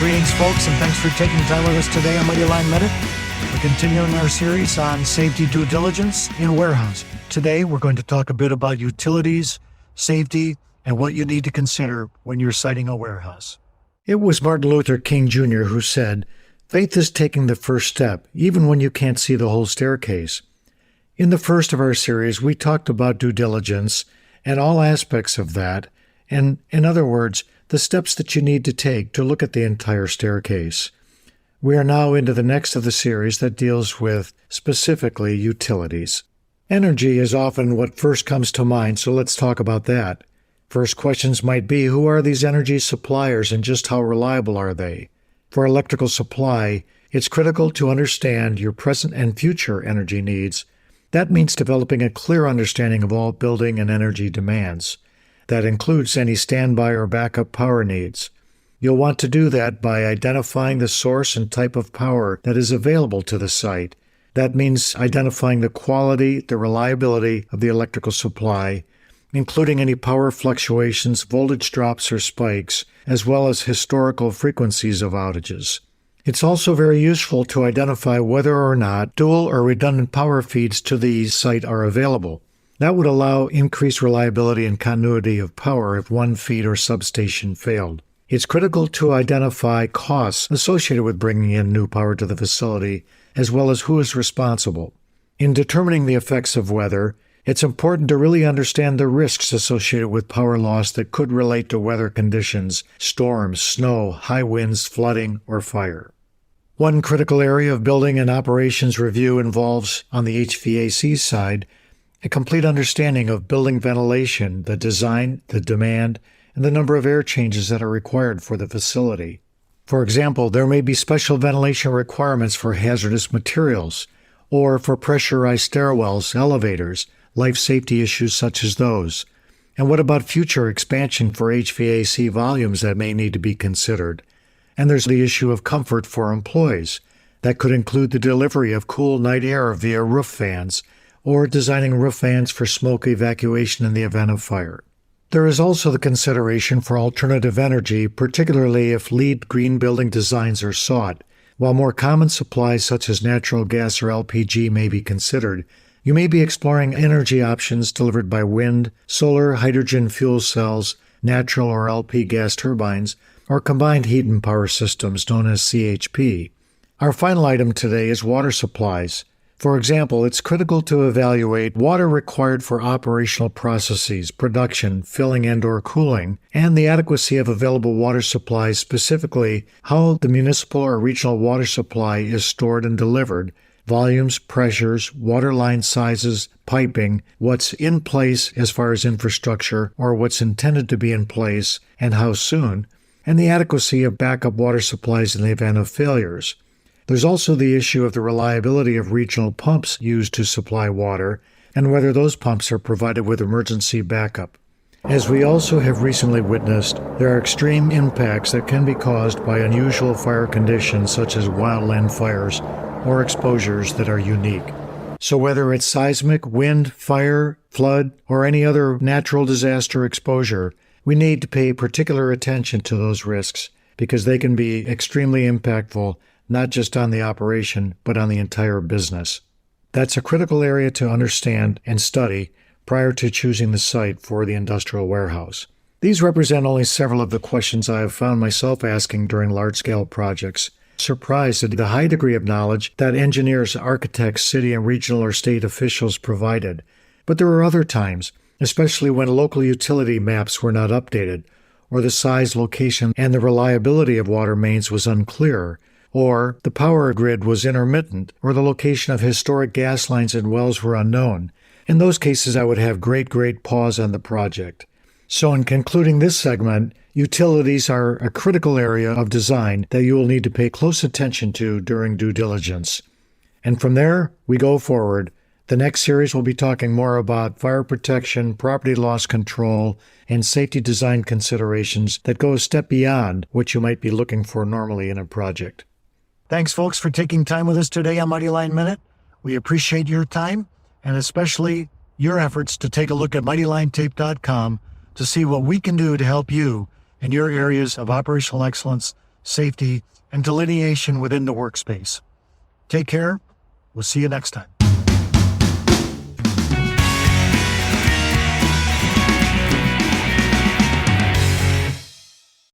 Greetings, folks, and thanks for taking time with us today on Mighty Line Minute. We're continuing our series on safety due diligence in warehousing. Today, we're going to talk a bit about utilities, safety, and what you need to consider when you're siting a warehouse. It was Martin Luther King Jr. who said, "Faith is taking the first step, even when you can't see the whole staircase." In the first of our series, we talked about due diligence and all aspects of that, and in other words, the steps that you need to take to look at the entire staircase. We are now into the next of the series that deals with, specifically, utilities. Energy is often what first comes to mind, so let's talk about that. First questions might be, who are these energy suppliers and just how reliable are they? For electrical supply, it's critical to understand your present and future energy needs. That means developing a clear understanding of all building and energy demands. That includes any standby or backup power needs. You'll want to do that by identifying the source and type of power that is available to the site. That means identifying the quality, the reliability of the electrical supply, including any power fluctuations, voltage drops or spikes, as well as historical frequencies of outages. It's also very useful to identify whether or not dual or redundant power feeds to the site are available. That would allow increased reliability and continuity of power if one feed or substation failed. It's critical to identify costs associated with bringing in new power to the facility, as well as who is responsible. In determining the effects of weather, it's important to really understand the risks associated with power loss that could relate to weather conditions, storms, snow, high winds, flooding, or fire. One critical area of building and operations review involves, on the HVAC side, a complete understanding of building ventilation, the design, the demand, and the number of air changes that are required for the facility. For example, there may be special ventilation requirements for hazardous materials, or for pressurized stairwells, elevators, life safety issues such as those. And what about future expansion for HVAC volumes that may need to be considered? And there's the issue of comfort for employees. That could include the delivery of cool night air via roof fans, or designing roof fans for smoke evacuation in the event of fire. There is also the consideration for alternative energy, particularly if LEED green building designs are sought. While more common supplies such as natural gas or LPG may be considered, you may be exploring energy options delivered by wind, solar, hydrogen fuel cells, natural or LP gas turbines, or combined heat and power systems known as CHP. Our final item today is water supplies. For example, it's critical to evaluate water required for operational processes, production, filling and/or cooling, and the adequacy of available water supplies, specifically how the municipal or regional water supply is stored and delivered, volumes, pressures, water line sizes, piping, what's in place as far as infrastructure or what's intended to be in place, and how soon, and the adequacy of backup water supplies in the event of failures. There's also the issue of the reliability of regional pumps used to supply water and whether those pumps are provided with emergency backup. As we also have recently witnessed, there are extreme impacts that can be caused by unusual fire conditions such as wildland fires or exposures that are unique. So whether it's seismic, wind, fire, flood, or any other natural disaster exposure, we need to pay particular attention to those risks because they can be extremely impactful not just on the operation, but on the entire business. That's a critical area to understand and study prior to choosing the site for the industrial warehouse. These represent only several of the questions I have found myself asking during large-scale projects, surprised at the high degree of knowledge that engineers, architects, city and regional or state officials provided. But there were other times, especially when local utility maps were not updated, or the size, location, and the reliability of water mains was unclear, or the power grid was intermittent, or the location of historic gas lines and wells were unknown. In those cases, I would have great pause on the project. So in concluding this segment, utilities are a critical area of design that you will need to pay close attention to during due diligence. And from there, we go forward. The next series will be talking more about fire protection, property loss control, and safety design considerations that go a step beyond what you might be looking for normally in a project. Thanks, folks, for taking time with us today on Mighty Line Minute. We appreciate your time and especially your efforts to take a look at mightylinetape.com to see what we can do to help you in your areas of operational excellence, safety, and delineation within the workspace. Take care. We'll see you next time.